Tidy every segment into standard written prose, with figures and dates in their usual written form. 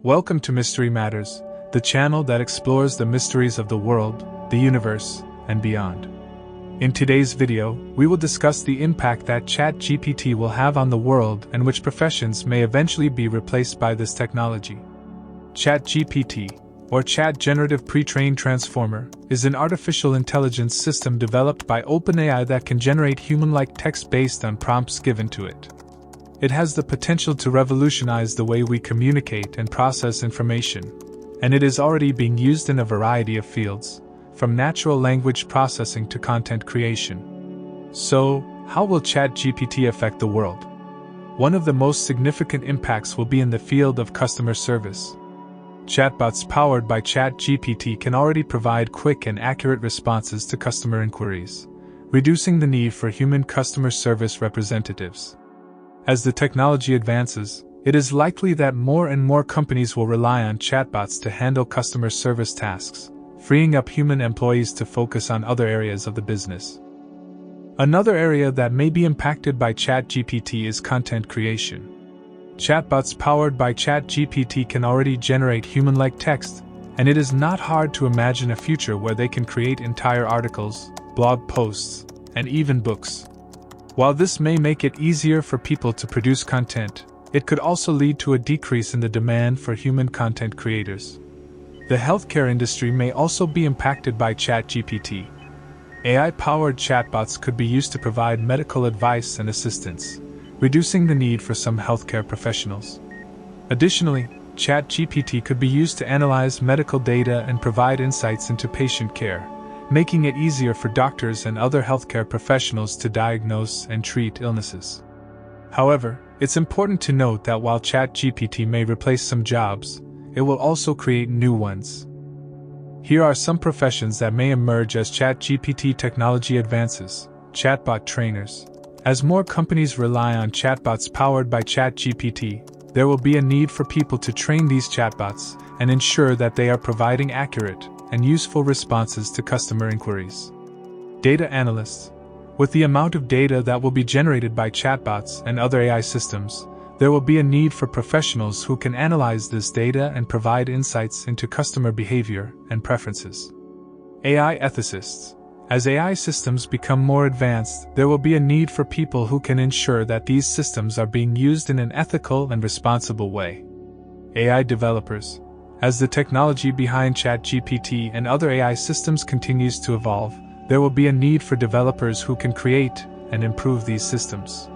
Welcome to Mystery Matters, the channel that explores the mysteries of the world, the universe, and beyond. In today's video, we will discuss the impact that Chat GPT will have on the world and which professions may eventually be replaced by this technology. Chat GPT, or Chat Generative Pre-trained Transformer, is an artificial intelligence system developed by OpenAI that can generate human-like text based on prompts given to it. It has the potential to revolutionize the way we communicate and process information, and it is already being used in a variety of fields, from natural language processing to content creation. So, how will Chat GPT affect the world? One of the most significant impacts will be in the field of customer service. Chatbots powered by Chat GPT can already provide quick and accurate responses to customer inquiries, reducing the need for human customer service representatives. As the technology advances, it is likely that more and more companies will rely on chatbots to handle customer service tasks, freeing up human employees to focus on other areas of the business. Another area that may be impacted by Chat GPT is content creation. Chatbots powered by Chat GPT can already generate human-like text, and it is not hard to imagine a future where they can create entire articles, blog posts, and even books. While this may make it easier for people to produce content, it could also lead to a decrease in the demand for human content creators. The healthcare industry may also be impacted by Chat GPT. AI-powered chatbots could be used to provide medical advice and assistance, reducing the need for some healthcare professionals. Additionally, Chat GPT could be used to analyze medical data and provide insights into patient care, making it easier for doctors and other healthcare professionals to diagnose and treat illnesses. However, it's important to note that while Chat GPT may replace some jobs, it will also create new ones. Here are some professions that may emerge as Chat GPT technology advances. Chatbot trainers. As more companies rely on chatbots powered by Chat GPT, there will be a need for people to train these chatbots and ensure that they are providing accurate and useful responses to customer inquiries. Data analysts. With the amount of data that will be generated by chatbots and other AI systems, there will be a need for professionals who can analyze this data and provide insights into customer behavior and preferences. AI ethicists. As AI systems become more advanced, there will be a need for people who can ensure that these systems are being used in an ethical and responsible way. AI developers. As the technology behind Chat GPT and other AI systems continues to evolve, there will be a need for developers who can create and improve these systems.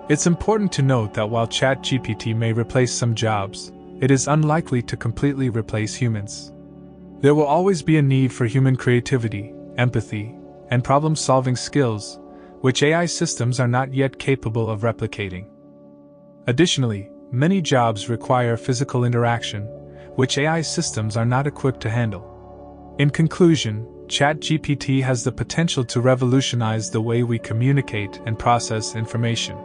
It's important to note that while Chat GPT may replace some jobs, it is unlikely to completely replace humans. There will always be a need for human creativity, empathy, and problem-solving skills, which AI systems are not yet capable of replicating. Additionally, many jobs require physical interaction, which AI systems are not equipped to handle. In conclusion, Chat GPT has the potential to revolutionize the way we communicate and process information.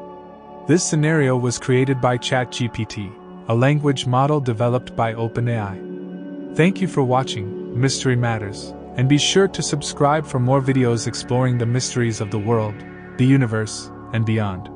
This scenario was created by Chat GPT, a language model developed by OpenAI. Thank you for watching Mystery Matters, and be sure to subscribe for more videos exploring the mysteries of the world, the universe, and beyond.